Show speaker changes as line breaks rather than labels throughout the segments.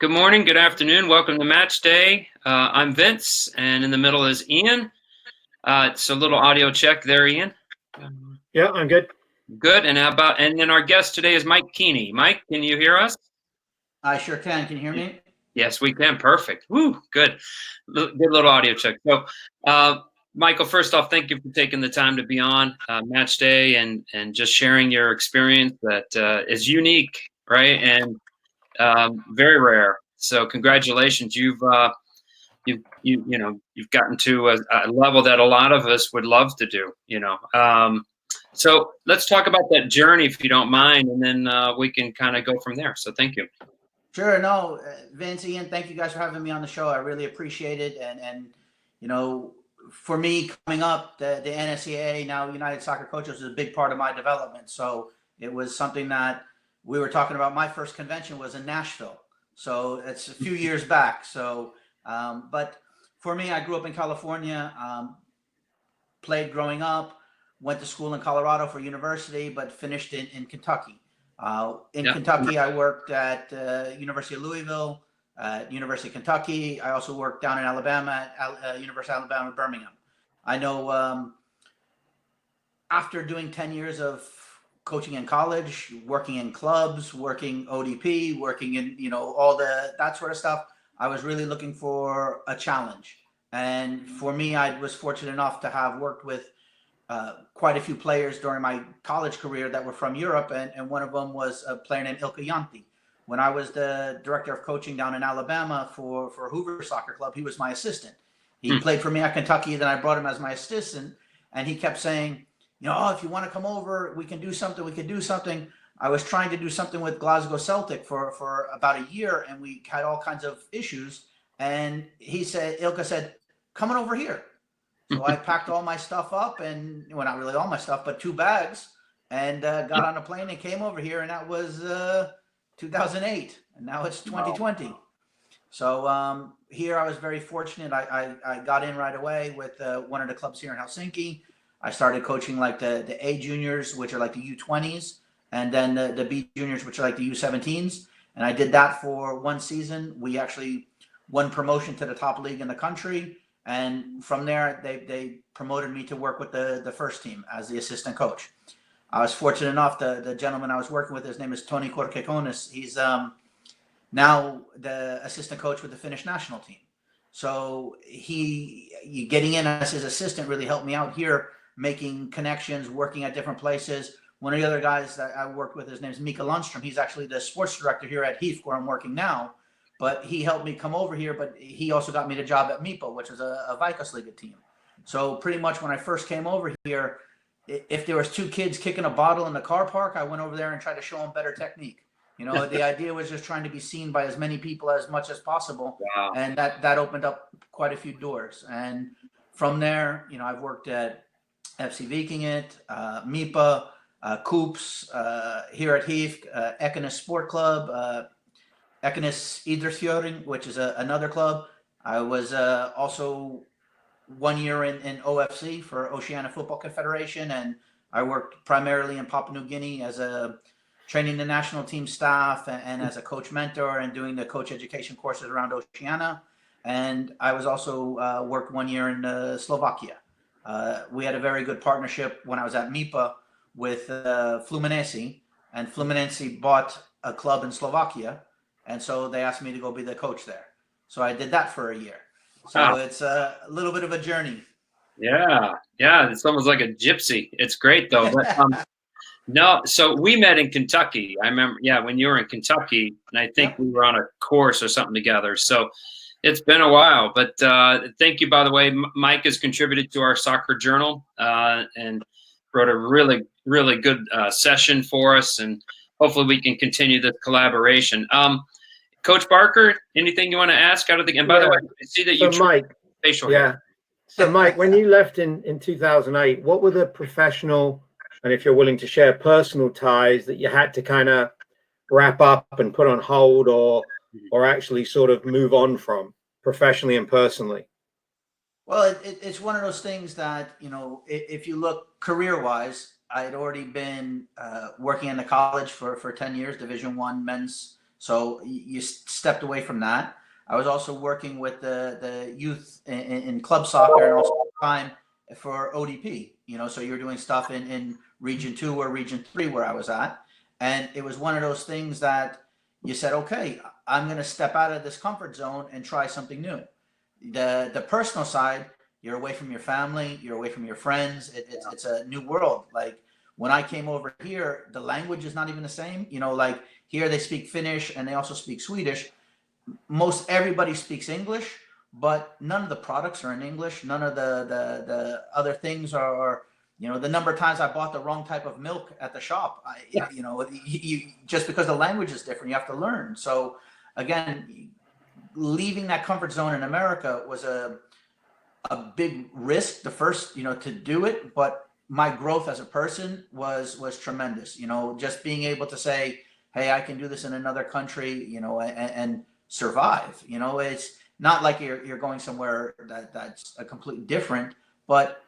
Good morning, good afternoon. Welcome to Match Day. I'm Vince, and in the middle is Ian. It's a little audio check there, Ian.
Yeah, I'm good.
Good. And then our guest today is Mike Keeney. Mike, can you hear us?
I sure can. Can you hear me?
Yes, we can. Perfect. Woo, good. Good little audio check. So, Michael, first off, thank you for taking the time to be on Match Day and just sharing your experience that is unique, right? And very rare. So congratulations. You've gotten to a level that a lot of us would love to do, So let's talk about that journey, if you don't mind, and then we can kind of go from there. So thank you.
Sure. No, Vince, Ian, thank you guys for having me on the show. I really appreciate it. And for me coming up, the NSCAA, now United Soccer Coaches, is a big part of my development. So it was something that we were talking about. My first convention was in Nashville. So it's a few years back. So, but for me, I grew up in California, played growing up, went to school in Colorado for university, but finished in Kentucky. In Kentucky, I worked at University of Louisville, University of Kentucky. I also worked down in Alabama at University of Alabama, Birmingham. I know after doing 10 years of coaching in college, working in clubs, working ODP, working in, all that sort of stuff, I was really looking for a challenge. And for me, I was fortunate enough to have worked with quite a few players during my college career that were from Europe, and one of them was a player named Ilka Jantti. When I was the director of coaching down in Alabama for Hoover Soccer Club, he was my assistant. He played for me at Kentucky, then I brought him as my assistant, and he kept saying, if you want to come over, we can do something. I was trying to do something with Glasgow Celtic for about a year, and we had all kinds of issues, and Ilka said, come on over here. So I packed all my stuff up, and well, not really all my stuff, but 2 bags, and got on a plane and came over here, and that was 2008, and now it's 2020. Wow. So here I was very fortunate. I got in right away with one of the clubs here in Helsinki. I started coaching like the A juniors, which are like the U20s, and then the B juniors, which are like the U17s. And I did that for 1 season. We actually won promotion to the top league in the country. And from there, they promoted me to work with the first team as the assistant coach. I was fortunate enough, the gentleman I was working with, his name is Toni Korkekonis. He's now the assistant coach with the Finnish national team. So getting in as his assistant really helped me out here, making connections, working at different places. One of the other guys that I worked with, his name is Mika Lundström. He's actually the sports director here at HIFK, where I'm working now. But he helped me come over here, but he also got me the job at MIPA, which is a Veikkausliiga team. So pretty much when I first came over here, if there was 2 kids kicking a bottle in the car park, I went over there and tried to show them better technique. The idea was just trying to be seen by as many people as much as possible. Wow. And that opened up quite a few doors. And from there, I've worked at FC Vikinget, MIPA, Coops, here at HIFK, Ekenes Sport Club, Ekenes Idrettsfjøring, which is another club. I was also 1 year in OFC for Oceania Football Confederation, and I worked primarily in Papua New Guinea as training the national team staff and as a coach mentor and doing the coach education courses around Oceania. And I was also worked 1 year in Slovakia. We had a very good partnership when I was at MIPA with Fluminense, and Fluminense bought a club in Slovakia. And so they asked me to go be the coach there. So I did that for a year. So It's a little bit of a journey.
Yeah. It's almost like a gypsy. It's great, though. But no, so we met in Kentucky. I remember, when you were in Kentucky, and I think we were on a course or something together. So it's been a while. But thank you, by the way. Mike has contributed to our soccer journal and wrote a really, really good session for us. And hopefully we can continue this collaboration. Coach Barker, anything you want to ask out of the game? By the way, I see that you
Mike,
facial hair.
So Mike, when you left in 2008, what were the professional, and if you're willing to share, personal ties that you had to kind of wrap up and put on hold or actually sort of move on from professionally and personally?
Well, it's one of those things that, if you look career-wise, I had already been working in the college for 10 years, Division I men's So you stepped away from that. I was also working with the youth in club soccer and also time for ODP, so you're doing stuff in Region 2 or Region 3 where I was at. And it was one of those things that you said, okay, I'm going to step out of this comfort zone and try something new. The personal side, you're away from your family, you're away from your friends. It's a new world. Like when I came over here, the language is not even the same. Like here they speak Finnish and they also speak Swedish. Most everybody speaks English, but none of the products are in English. None of the other things are, the number of times I bought the wrong type of milk at the shop, you just because the language is different, you have to learn. So again, leaving that comfort zone in America was a big risk, the first, to do it, but my growth as a person was tremendous. Just being able to say, hey, I can do this in another country, and survive. It's not like you're going somewhere that's a completely different, but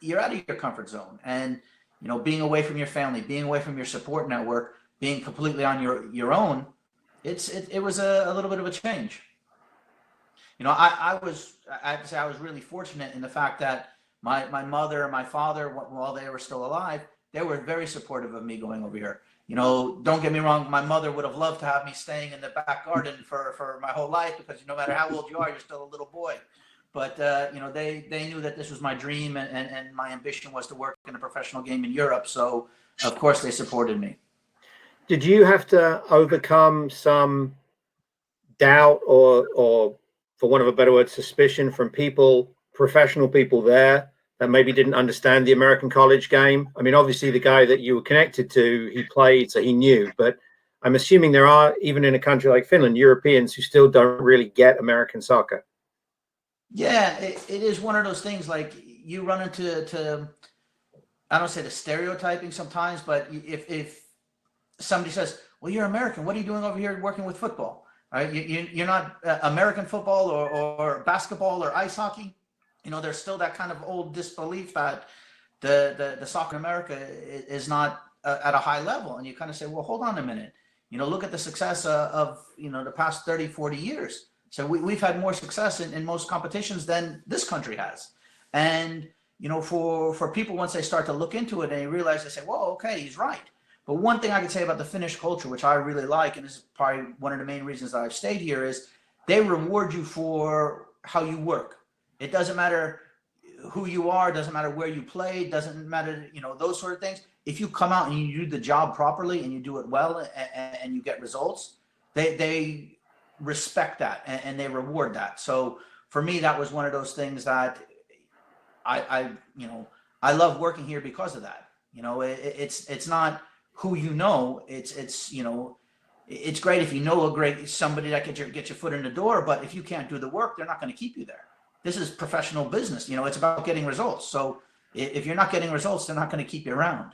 you're out of your comfort zone. And being away from your family, being away from your support network, being completely on your own, it was a little bit of a change. I have to say I was really fortunate in the fact that my mother and my father, while they were still alive, they were very supportive of me going over here. Don't get me wrong, my mother would have loved to have me staying in the back garden for my whole life, because no matter how old you are, you're still a little boy. But they knew that this was my dream, and my ambition was to work in a professional game in Europe. So of course they supported me.
Did you have to overcome some doubt or for want of a better word, suspicion from professional people there that maybe didn't understand the American college game? I mean, obviously the guy that you were connected to, he played, so he knew, but I'm assuming there are, even in a country like Finland, Europeans who still don't really get American soccer.
Yeah, it is one of those things, like you run into, I don't say the stereotyping sometimes, but if somebody says, well, you're American, what are you doing over here working with football? Right? You're not American football or basketball or ice hockey. There's still that kind of old disbelief that the soccer in America is not at a high level. And you kind of say, well, hold on a minute. Look at the success of the past 30, 40 years. So we've had more success in most competitions than this country has. And, for people, once they start to look into it and they realize, they say, well, okay, he's right. But one thing I can say about the Finnish culture, which I really like, and this is probably one of the main reasons that I've stayed here, is they reward you for how you work. It doesn't matter who you are, doesn't matter where you play, doesn't matter, those sort of things. If you come out and you do the job properly and you do it well and you get results, they respect that and they reward that. So for me, that was one of those things that I love working here because of that. It's not who it's great if you know somebody that get your foot in the door, but if you can't do the work, they're not going to keep you there. This is professional business. It's about getting results. So if you're not getting results, they're not going to keep you around.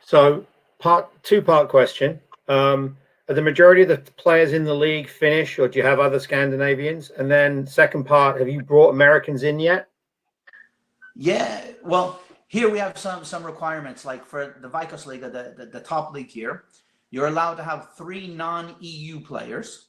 So two-part question. Are the majority of the players in the league Finnish, or do you have other Scandinavians? And then second part, have you brought Americans in yet?
Yeah, well, here we have some requirements, like for the Vikos Liga, the top league here, you're allowed to have 3 non-EU players.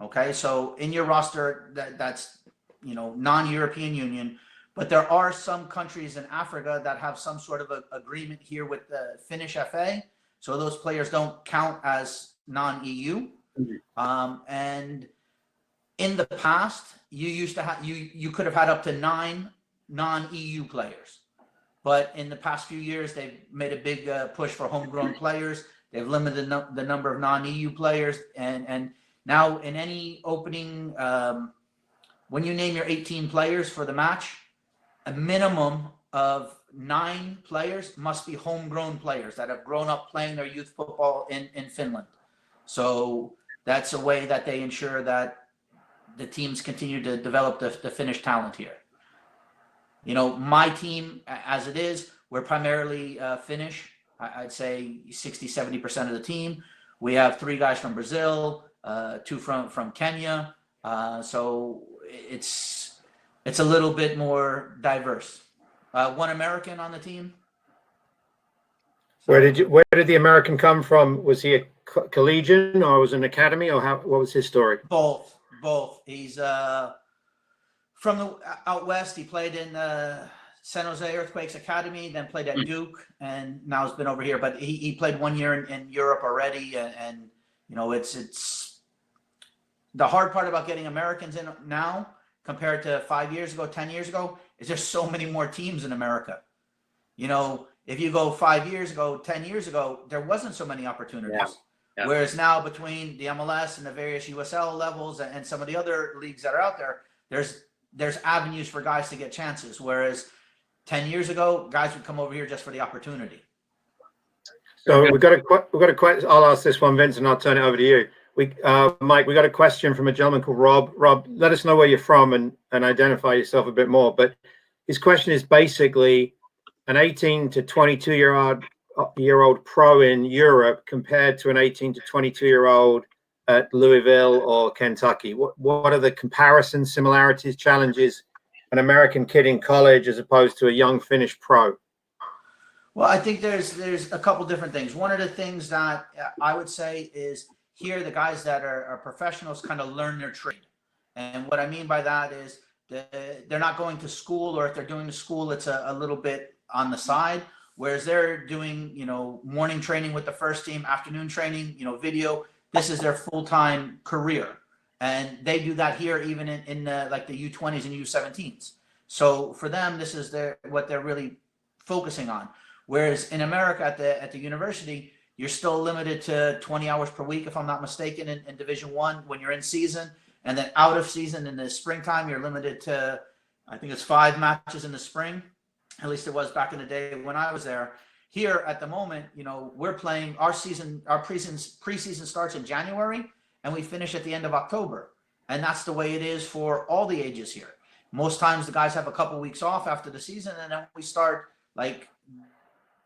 Okay, so in your roster, that's non-European Union, but there are some countries in Africa that have some sort of agreement here with the Finnish FA, so those players don't count as non-EU. And in the past, you could have had up to 9 non-EU players. But in the past few years, they've made a big push for homegrown players. They've limited the number of non-EU players. And now in any opening, when you name your 18 players for the match, a minimum of 9 players must be homegrown players that have grown up playing their youth football in Finland. So that's a way that they ensure that the teams continue to develop the Finnish talent here. My team, as it is, we're primarily Finnish. I'd say 60-70% of the team. We have 3 guys from Brazil, 2 from Kenya. So it's a little bit more diverse. 1 American on the team.
Where did the American come from? Was he a collegiate or was an academy, or what was his story?
Both. He's from the out west. He played in San Jose Earthquakes Academy, then played at Duke, and now has been over here. But he played 1 year in Europe already, and you know, it's the hard part about getting Americans in now compared to 5 years ago, 10 years ago, is there's so many more teams in America. You know, if you go 5 years ago, 10 years ago, there wasn't so many opportunities.
Yeah. Yeah.
Whereas now, between the MLS and the various USL levels and some of the other leagues that are out there, there's avenues for guys to get chances. Whereas 10 years ago, guys would come over here just for the opportunity.
So we've got a question. I'll ask this one, Vince, and I'll turn it over to you. Mike, we got a question from a gentleman called Rob. Rob, let us know where you're from and identify yourself a bit more. But his question is basically an 18 to 22-year-old pro in Europe compared to an 18 to 22-year-old at Louisville or Kentucky. What are the comparisons, similarities, challenges, an American kid in college as opposed to a young Finnish pro?
Well, I think there's a couple different things. One of the things that I would say is here, the guys that are professionals kind of learn their trade. And what I mean by that is they're not going to school, or if they're doing the school, it's a little bit on the side, whereas they're doing, you know, morning training with the first team, afternoon training, you know, video. This is their full-time career. And they do that here even in like the U20s and U17s. So for them, this is what they're really focusing on. Whereas in America at the university, you're still limited to 20 hours per week, if I'm not mistaken, in Division I when you're in season. And then out of season in the springtime, you're limited to, I think it's 5 matches in the spring. At least it was back in the day when I was there. Here at the moment, you know, we're playing our preseason starts in January and we finish at the end of October. And that's the way it is for all the ages here. Most times the guys have a couple weeks off after the season, and then we start like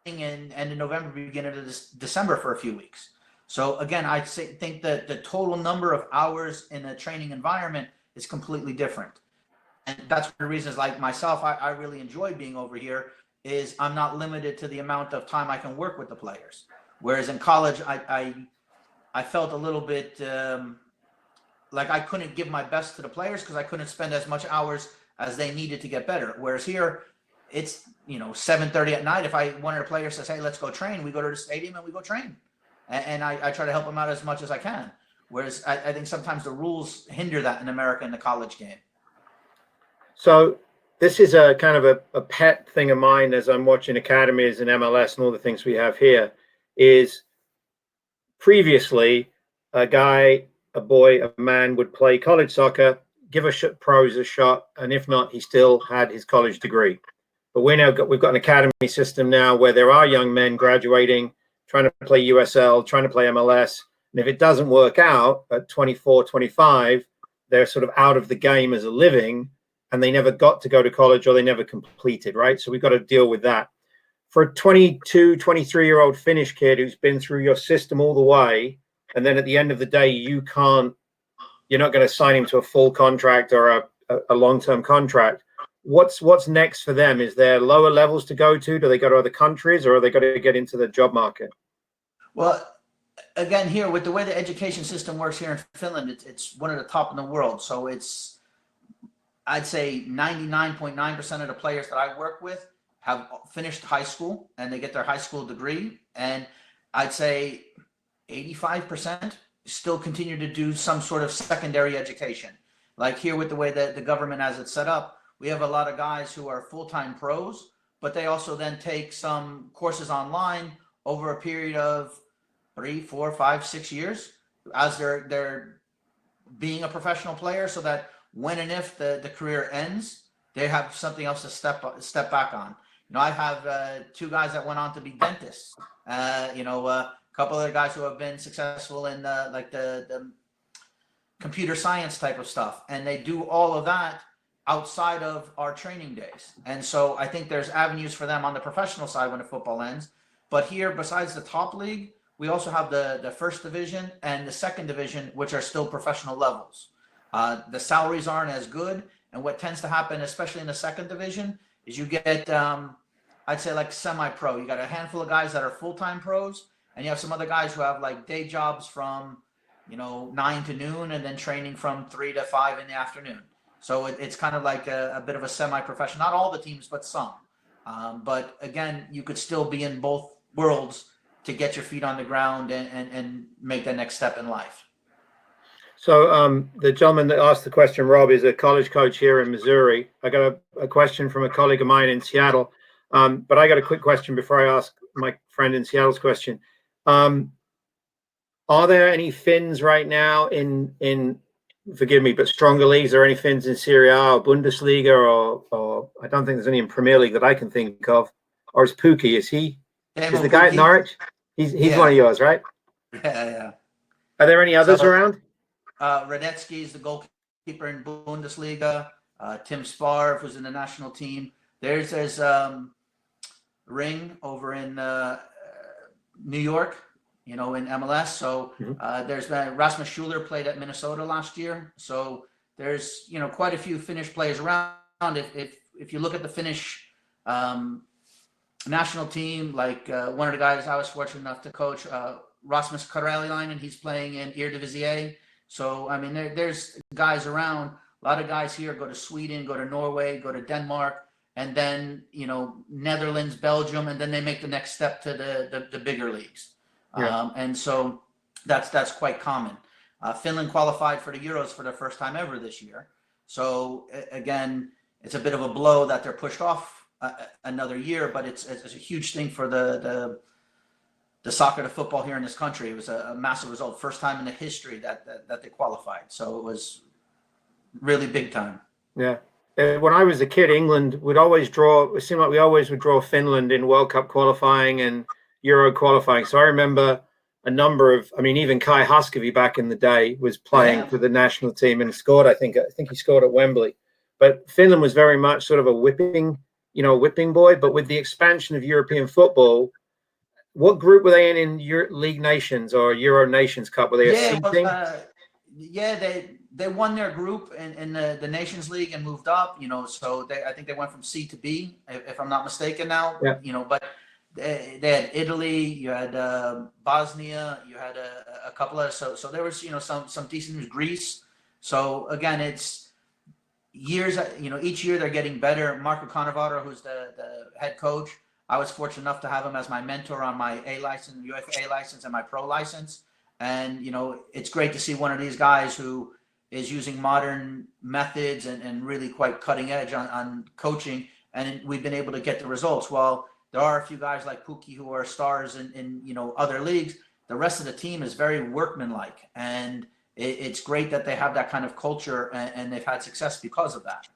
in end of November, beginning of December for a few weeks. So again, I think that the total number of hours in a training environment is completely different. And that's one of the reasons, like myself, I really enjoy being over here, is I'm not limited to the amount of time I can work with the players. Whereas in college, I felt a little bit like I couldn't give my best to the players because I couldn't spend as much hours as they needed to get better. Whereas here, it's, you know, 7:30 at night. If one of the players says, hey, let's go train, we go to the stadium and we go train. And I try to help them out as much as I can. Whereas I think sometimes the rules hinder that in America in the college game.
So this is a kind of a pet thing of mine as I'm watching academies and MLS and all the things we have here, is previously a guy, a boy, a man would play college soccer, give pros a shot, and if not, he still had his college degree. But we've got an academy system now where there are young men graduating, trying to play USL, trying to play MLS. And if it doesn't work out at 24, 25, they're sort of out of the game as a living, and they never got to go to college or they never completed, right? So we've got to deal with that. For a 22, 23-year-old Finnish kid who's been through your system all the way, and then at the end of the day, you're not going to sign him to a full contract or a long-term contract. What's next for them? Is there lower levels to go to? Do they go to other countries, or are they going to get into the job market?
Well, again, here with the way the education system works here in Finland, it's one of the top in the world. So I'd say 99.9% of the players that I work with have finished high school and they get their high school degree. And I'd say 85% still continue to do some sort of secondary education. Like here with the way that the government has it set up, we have a lot of guys who are full-time pros, but they also then take some courses online over a period of 3, 4, 5, 6 years as they're being a professional player, so that when and if the career ends, they have something else to step back on. You know, I have 2 guys that went on to be dentists. A couple other guys who have been successful in like the computer science type of stuff, and they do all of that outside of our training days. And so I think there's avenues for them on the professional side when the football ends. But here, besides the top league, we also have the first division and the second division, which are still professional levels. The salaries aren't as good. And what tends to happen, especially in the second division, is you get, I'd say like semi-pro. You got a handful of guys that are full-time pros, and you have some other guys who have like day jobs from, 9 to noon, and then training from 3 to 5 in the afternoon. So it's kind of like a bit of a semi-professional. Not all the teams, but some. But again, you could still be in both worlds to get your feet on the ground and make that next step in life.
So the gentleman that asked the question, Rob, is a college coach here in Missouri. I got a question from a colleague of mine in Seattle, but I got a quick question before I ask my friend in Seattle's question. Are there any Finns right now in forgive me, but stronger leagues? Are there any Finns in Serie A or Bundesliga or I don't think there's any in Premier League that I can think of. Or is Pukki? Is the guy at Norwich? He's one of yours, right?
Yeah.
Are there any others around?
Radetzky is the goalkeeper in Bundesliga. Tim Sparv, who's in the national team. There's Ring over in New York, in MLS. So there's been Rasmus Schuler played at Minnesota last year. So there's quite a few Finnish players around. If you look at the Finnish national team, like one of the guys I was fortunate enough to coach, Rasmus Kareliainen, he's playing in Eredivisie. So I mean, there's guys around. A lot of guys here go to Sweden, go to Norway, go to Denmark, and then Netherlands, Belgium, and then they make the next step to the bigger leagues. Yeah. And so that's quite common. Finland qualified for the Euros for the first time ever this year. So again, it's a bit of a blow that they're pushed off another year, but it's a huge thing for the soccer to football here in this country. It was a massive result, first time in the history that they qualified. So it was really big time. Yeah.
When I was a kid, England would always draw. It seemed like we always would draw Finland in World Cup qualifying and Euro qualifying. So I remember a number of. I mean, even Kai Huskivy back in the day was playing for the national team and scored. I think he scored at Wembley. But Finland was very much sort of a whipping boy. But with the expansion of European football, what group were they in League Nations or Euro Nations Cup? Were they a C team?
They won their group in the Nations League and moved up. So I think they went from C to B, if I'm not mistaken now. Yeah. But they had Italy, you had Bosnia, you had a couple of so there was some decent Greece. So again, it's years. Each year they're getting better. Marco Cannavaro, who's the head coach, I was fortunate enough to have him as my mentor on my A license, UEFA A license, and my pro license. And it's great to see one of these guys who is using modern methods and really quite cutting edge on coaching, and we've been able to get the results. While there are a few guys like Pukki who are stars in other leagues, the rest of the team is very workmanlike, and it's great that they have that kind of culture, and they've had success because of that.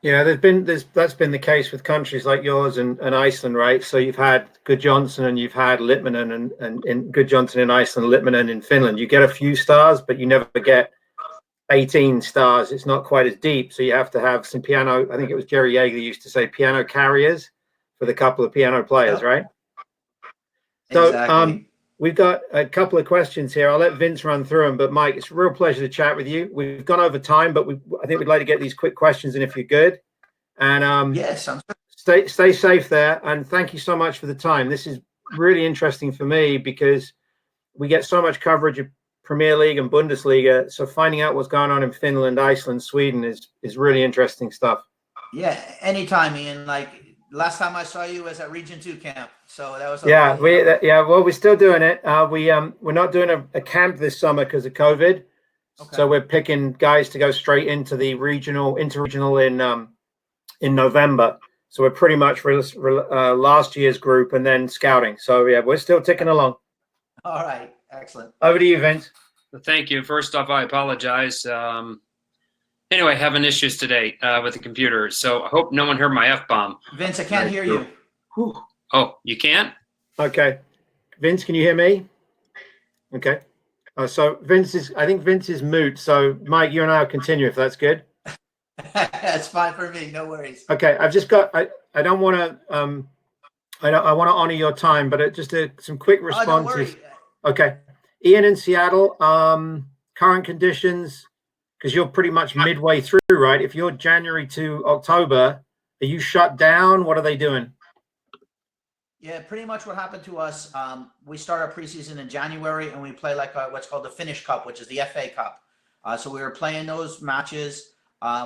Yeah, that's been the case with countries like yours and Iceland, right? So you've had Gudjohnsen and you've had Littmanen and Gudjohnsen in Iceland, Littmanen in Finland. You get a few stars, but you never get 18 stars. It's not quite as deep. So you have to have some piano. I think it was Jerry Yeager used to say piano carriers for the couple of piano players, right? So
exactly.
We've got a couple of questions here. I'll let Vince run through them. But Mike, it's a real pleasure to chat with you. We've gone over time, but I think we'd like to get these quick questions in if you're good. And
yes,
stay safe there. And thank you so much for the time. This is really interesting for me because we get so much coverage of Premier League and Bundesliga. So finding out what's going on in Finland, Iceland, Sweden is really interesting stuff.
Yeah, anytime, Ian. Like last time I saw you was at Region 2 camp. So that was
well, we're still doing it. We're not doing a camp this summer because of COVID. Okay. So we're picking guys to go straight into the interregional in November. So we're pretty much last year's group and then scouting. So yeah, we're still ticking along.
All right, excellent.
Over to you, Vince.
Thank you. First off, I apologize. Anyway, having issues today with the computer, so I hope no one heard my F-bomb.
Vince, I can't hear you.
Whew.
Oh, you can't? Okay.
Vince, can you hear me? Okay. So I think Vince is mute. So Mike, you and I will continue if that's good.
That's fine for me. No worries.
Okay. I've just got, I don't want to, I want to honor your time, but just some quick responses. Okay. Ian in Seattle, current conditions, because you're pretty much midway through, right? If you're January to October, are you shut down? What are they doing?
Yeah, pretty much what happened to us. We start our preseason in January, and we play like what's called the Finnish Cup, which is the FA Cup. So we were playing those matches.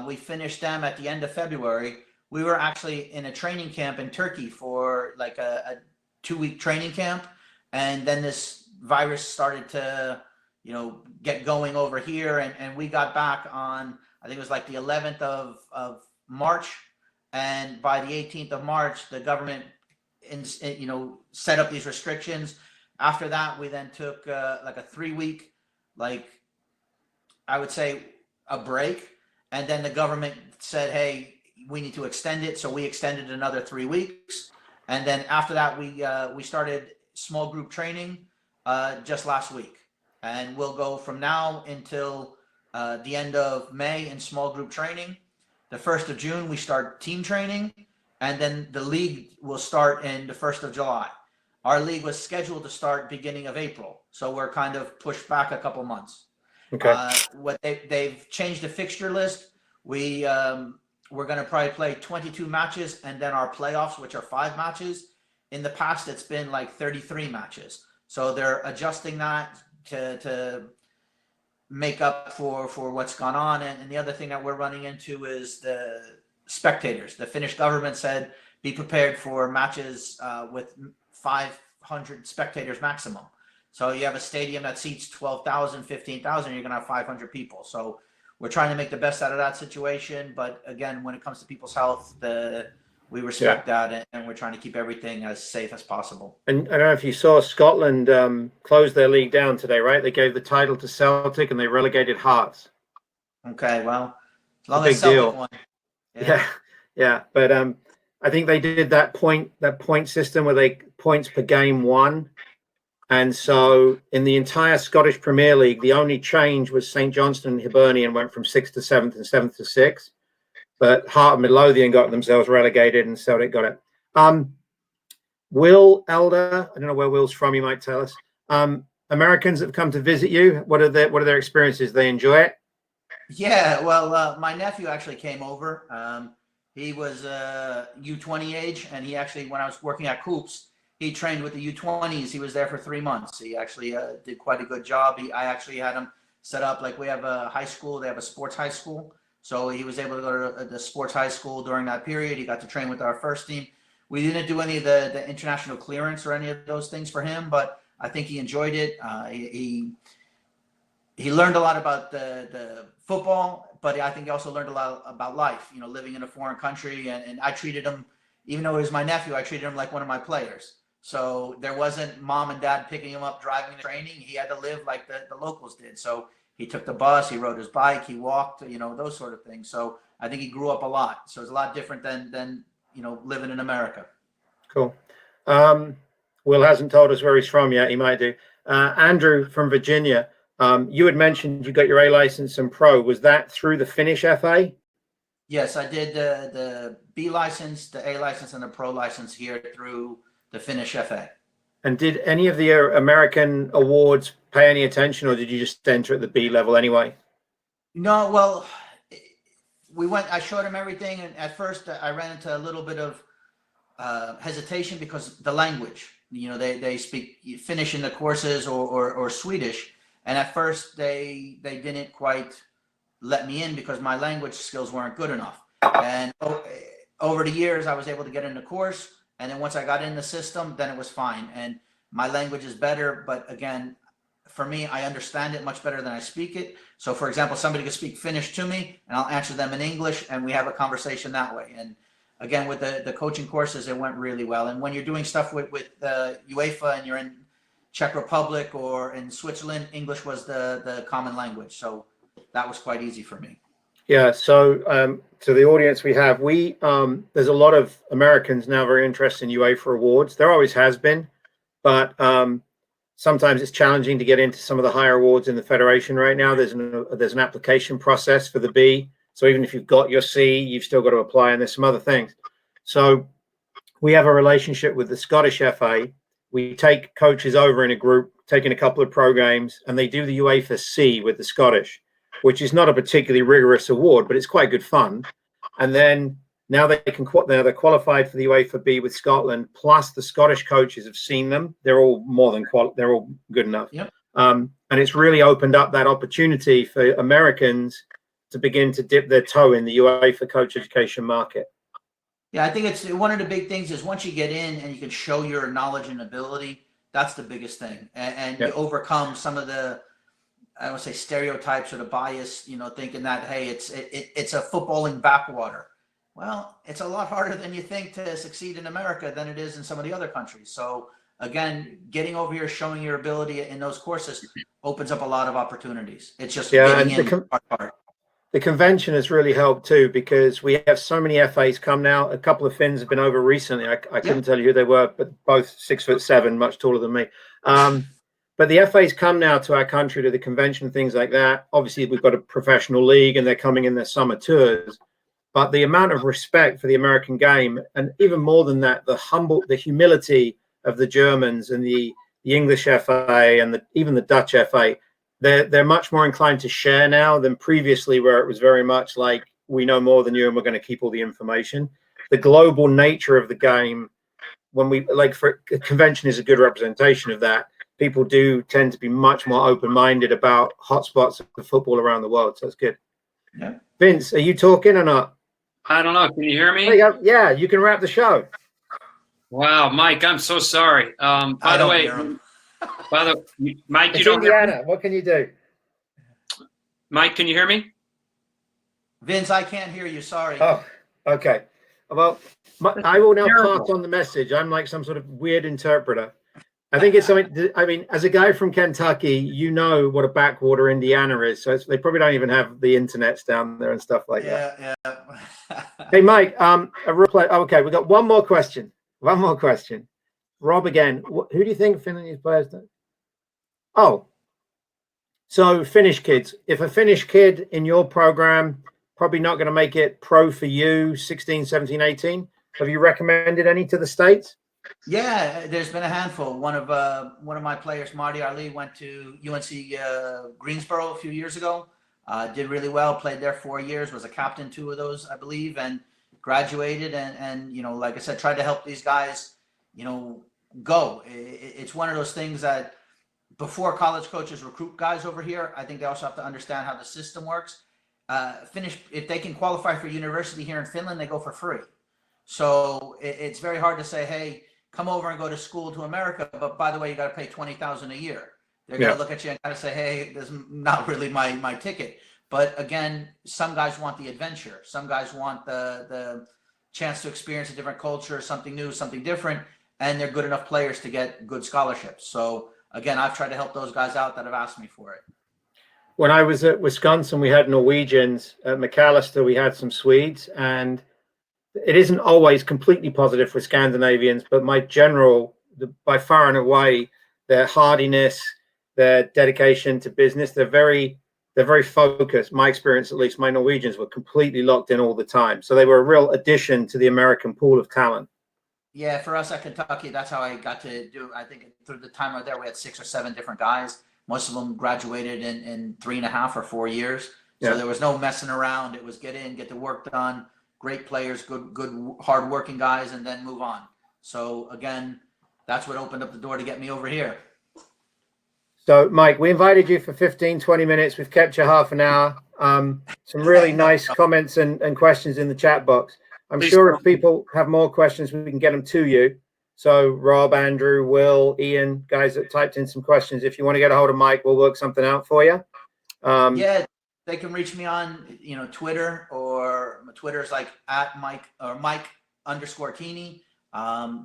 We finished them at the end of February. We were actually in a training camp in Turkey for like a 2-week training camp, and then this virus started to, get going over here, and we got back on, I think it was like the 11th of March, and by the 18th of March, the government set up these restrictions. After that, we then took like a 3-week, I would say, a break, and then the government said, hey, we need to extend it, so we extended another 3 weeks, and then after that we started small group training just last week, and we'll go from now until the end of May in small group training. The 1st of June we start team training, and then the league will start in the 1st of July. Our league was scheduled to start beginning of April, so we're kind of pushed back a couple months.
Okay.
What they've changed the fixture list. We're going to probably play 22 matches, and then our playoffs, which are 5 matches. In the past, it's been like 33 matches. So they're adjusting that to make up for what's gone on. And the other thing that we're running into is the spectators. The Finnish government said, be prepared for matches with 500 spectators maximum. So you have a stadium that seats 12,000, 15,000, you're going to have 500 people. So we're trying to make the best out of that situation. But again, when it comes to people's health, we respect that, and we're trying to keep everything as safe as possible. And
I don't know if you saw Scotland close their league down today, right? They gave the title to Celtic and they relegated Hearts.
Okay, well, as long as Celtic won.
Yeah. But I think they did that point system where they points per game won. And so in the entire Scottish Premier League, the only change was St Johnstone and Hibernian went from 6th to 7th and 7th to 6th. But Heart and Midlothian got themselves relegated and Celtic got it. Will Elder, I don't know where Will's from, you might tell us. Americans that have come to visit you, what are their experiences? They enjoy it?
Yeah, well, my nephew actually came over. He was U20 age, and he actually, when I was working at Coops, he trained with the U20s. He was there for 3 months. He actually did quite a good job. I actually had him set up, like we have a high school. They have a sports high school. So he was able to go to the sports high school during that period. He got to train with our first team. We didn't do any of the international clearance or any of those things for him, but I think he enjoyed it. He learned a lot about the football, but I think he also learned a lot about life, living in a foreign country. And I treated him, even though he was my nephew, I treated him like one of my players. So there wasn't mom and dad picking him up, driving to training. He had to live like the locals did. So he took the bus, he rode his bike, he walked, those sort of things. So I think he grew up a lot. So it's a lot different than living in America.
Cool. Will hasn't told us where he's from yet. He might do. Andrew from Virginia, you had mentioned you got your A license and pro. Was that through the Finnish FA?
Yes, I did the B license, the A license, and the pro license here through the Finnish FA.
And did any of the American awards pay any attention, or did you just enter at the B level anyway?
No, well, I showed him everything, and at first I ran into a little bit of hesitation because the language, they speak Finnish in the courses or Swedish. And at first they didn't quite let me in because my language skills weren't good enough. And over the years, I was able to get in the course. And then once I got in the system, then it was fine. And my language is better. But again, for me, I understand it much better than I speak it. So for example, somebody could speak Finnish to me and I'll answer them in English and we have a conversation that way. And again, with the coaching courses, it went really well. And when you're doing stuff with UEFA and you're in Czech Republic or in Switzerland, English was the common language. So that was quite easy for me.
Yeah. So to the audience we have, there's a lot of Americans now very interested in UEFA awards. There always has been, but sometimes it's challenging to get into some of the higher awards in the federation right now. There's an application process for the B. So even if you've got your C, you've still got to apply, and there's some other things. So we have a relationship with the Scottish FA. We take coaches over in a group, taking a couple of pro games, and they do the UEFA C with the Scottish, which is not a particularly rigorous award, but it's quite good fun. And then Now they're qualified for the UEFA B with Scotland. Plus, the Scottish coaches have seen them. They're all they're all good enough.
Yep.
And it's really opened up that opportunity for Americans to begin to dip their toe in the UEFA coach education market.
Yeah, I think it's one of the big things is once you get in and you can show your knowledge and ability, that's the biggest thing. And
Yep.
you overcome some of the, I don't want to say stereotypes or the bias, thinking that, hey, it's a footballing backwater. Well, it's a lot harder than you think to succeed in America than it is in some of the other countries. So again, getting over here, showing your ability in those courses opens up a lot of opportunities. It's just getting in the hard part.
The convention has really helped too, because we have so many FAs come now. A couple of Finns have been over recently. I couldn't tell you who they were, but both 6'7", much taller than me. But the FAs come now to our country, to the convention, things like that. Obviously, we've got a professional league and they're coming in their summer tours. But the amount of respect for the American game, and even more than that, the humility of the Germans and the English FA and even the Dutch FA, they're much more inclined to share now than previously, where it was very much like, we know more than you and we're going to keep all the information. The global nature of the game, for convention, is a good representation of that. People do tend to be much more open-minded about hotspots of football around the world. So that's good.
Yeah.
Vince, are you talking or not?
I don't know. Can you hear me?
There you go. Yeah, you can wrap the show.
Wow, Mike, I'm so sorry. By the way, Mike,
It's
you don't hear me?
Indiana. What can you do?
Mike, can you hear me?
Vince, I can't hear you. Sorry.
Oh, okay. Well, I will now pass on the message. I'm like some sort of weird interpreter. I think it's something. I mean, as a guy from Kentucky, you know what a backwater Indiana is. So they probably don't even have the internets down there and stuff like that.
Yeah.
Hey, Mike. A replay. Okay, we got one more question. Rob again. Who do you think Finnish players do? Oh, so Finnish kids. If a Finnish kid in your program probably not going to make it pro for you, 16, 17, 18, have you recommended any to the States?
Yeah, there's been a handful. One of my players, Marty Ali, went to UNC Greensboro a few years ago. Did really well. Played there 4 years. Was a captain 2 of those, I believe, and graduated. And like I said, tried to help these guys. Go. It's one of those things that before college coaches recruit guys over here, I think they also have to understand how the system works. Finnish, if they can qualify for university here in Finland, they go for free. So it's very hard to say, hey, come over and go to school to America, but by the way, you got to pay $20,000 a year. They're going to look at you and kind of say, hey, this is not really my ticket. But again, some guys want the adventure. Some guys want the chance to experience a different culture, something new, something different, and they're good enough players to get good scholarships. So again, I've tried to help those guys out that have asked me for it.
When I was at Wisconsin, we had Norwegians. At McAllister, we had some Swedes, and it isn't always completely positive for Scandinavians, but by far and away, their hardiness, their dedication to business, they're very focused. My experience, at least, my Norwegians were completely locked in all the time. So they were a real addition to the American pool of talent. Yeah,
for us at Kentucky, that's how I got to do. I think through the time I was there, we had 6 or 7 different guys. Most of them graduated in 3.5 or 4 years. So there was no messing around. It was get in, get the work done. Great players, good, hard-working guys, and then move on. So again, that's what opened up the door to get me over here.
So, Mike, we invited you for 15, 20 minutes. We've kept you half an hour. Some really nice comments and questions in the chat box. I'm sure if people have more questions, we can get them to you. So, Rob, Andrew, Will, Ian, guys that typed in some questions, if you want to get a hold of Mike, we'll work something out for you.
They can reach me on, Twitter, or my Twitter is like @Mike_Keeney.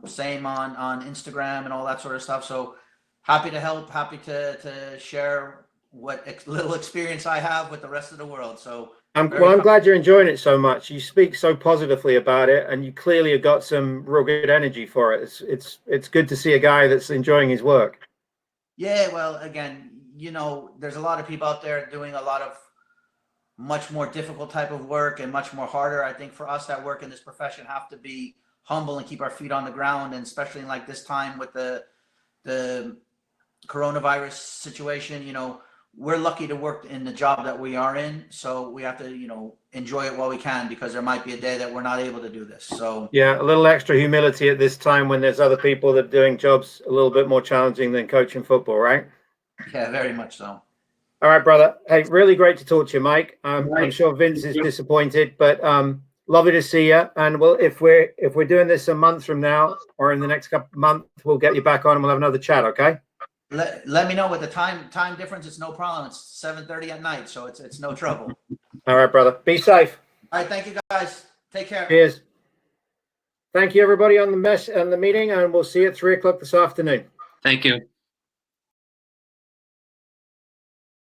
Same on Instagram and all that sort of stuff. So happy to help, happy to share what little experience I have with the rest of the world. So I'm
glad you're enjoying it so much. You speak so positively about it, and you clearly have got some real good energy for it. It's good to see a guy that's enjoying his work.
Yeah, well, again, there's a lot of people out there doing a lot of much more difficult type of work and much more harder. I think for us that work in this profession have to be humble and keep our feet on the ground, and especially in like this time with the coronavirus situation, we're lucky to work in the job that we are in. So we have to, you know, enjoy it while we can, because there might be a day that we're not able to do this. So
yeah, a little extra humility at this time when there's other people that are doing jobs a little bit more challenging than coaching football, right?
yeah, very much so.
All right, brother. Hey, really great to talk to you, Mike. I'm sure Vince is disappointed, but lovely to see you. And if we're doing this a month from now or in the next couple of months, we'll get you back on and we'll have another chat. Okay.
Let me know with the time difference. It's no problem. It's 7:30 at night, so it's no trouble.
All right, brother. Be safe.
All right, thank you guys. Take care.
Cheers. Thank you, everybody, on the meeting, and we'll see you at 3 o'clock this afternoon.
Thank you.